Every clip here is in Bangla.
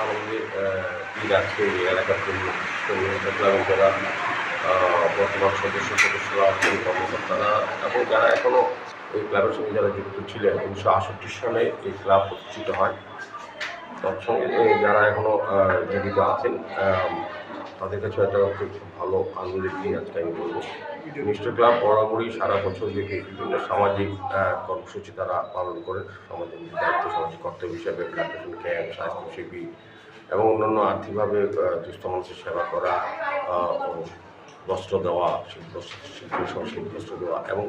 আনন্দের ঈদ আজকে এই এলাকার জন্য ক্লাবের যারা বর্তমান সদস্যরা আছেন, কর্মকর্তারা এবং যারা এখনও এই ক্লাবের সঙ্গে যারা যুক্ত ছিলেন। 1968 সালে এই ক্লাব প্রতিষ্ঠিত হয়। তৎসঙ্গে যারা এখনও জীবিত আছেন তাদের কাছে একটা খুব ভালো আনন্দের দিন আজকে আমি বলবো। মিস্টার ক্লাব বরাবরই সারা বছর ব্যাপী বিভিন্ন সামাজিক কর্মসূচি তারা পালন করে। সমাজের দায়িত্ব, সামাজিক কর্তব্য হিসাবে ব্লাড ডোনেশন ক্যাম্প, স্বাস্থ্যসেবী এবং অন্যান্য আর্থিকভাবে দুস্থ মানুষের সেবা করা, বস্ত্র দেওয়া, শীতবস্ত্র দেওয়া এবং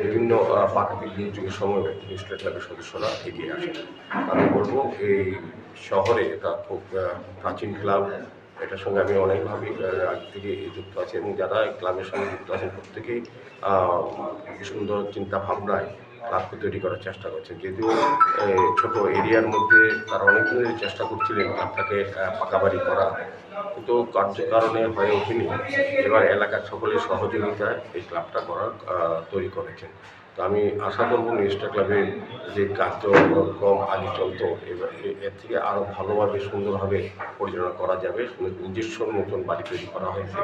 বিভিন্ন প্রাকৃতিক দুর্যোগের সময় মিস্টার ক্লাবের সদস্যরা এগিয়ে আসেন। আমি বলবো এই শহরে এটা খুব প্রাচীন ক্লাব। এটার সঙ্গে আমি অনেকভাবে আগে থেকে যুক্ত আছি এবং যারা ক্লাবের সঙ্গে যুক্ত আছেন প্রত্যেকেই সুন্দর চিন্তা ভাবনায় ক্লাবকে তৈরি করার চেষ্টা করছেন। যদিও ছোট এরিয়ার মধ্যে তারা অনেকদিনই চেষ্টা করছিলেন ক্লাবটাকে পাকা বাড়ি করা, কিন্তু কার্যকারণে হয়ে ওঠেনি। এবার এলাকার সকলের সহযোগিতায় এই ক্লাবটা তৈরি করেছেন। তো আমি আশা করবো মিস্টার ক্লাবের যে কার্যক্রম আগে চলতো এবার এর থেকে আরও ভালোভাবে সুন্দরভাবে পরিচালনা করা যাবে। নিজস্ব নতুন বাড়ি তৈরি করা হয়েছে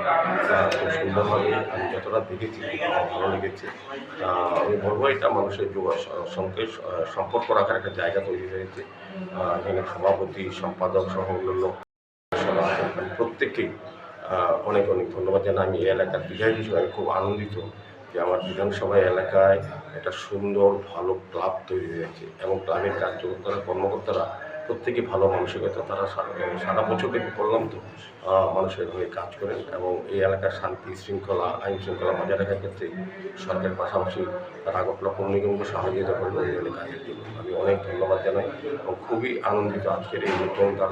খুব সুন্দরভাবে। আমি যতটা দেখেছি খুব ভালো লেগেছে। আমি বলবো এটা মানুষের সঙ্গে সম্পর্ক রাখার একটা জায়গা তৈরি হয়েছে। এখানে সভাপতি, সম্পাদক সহ অন্যান্য প্রত্যেককেই অনেক অনেক ধন্যবাদ জানাই। আমি এই এলাকার বিধায়ক হিসেবে আমি খুব আনন্দিত যে আমার বিধানসভা এলাকায় একটা সুন্দর ভালো ক্লাব তৈরি হয়েছে এবং ক্লাবের কার্যকর্তারা, কর্মকর্তারা প্রত্যেকে ভালো মানসিকতা। তারা সারা বছর ব্যাপী করলাম তো মানুষের হয়ে কাজ করেন এবং এই এলাকার শান্তি শৃঙ্খলা, আইন শৃঙ্খলা বজায় রাখার ক্ষেত্রে সরকারের পাশাপাশি রাগপলা পৌর নিগমকে সহযোগিতা করেন উন্নয়নের কাজের জন্য। আমি অনেক ধন্যবাদ জানাই এবং খুবই আনন্দিত আজকের এই নতুন তার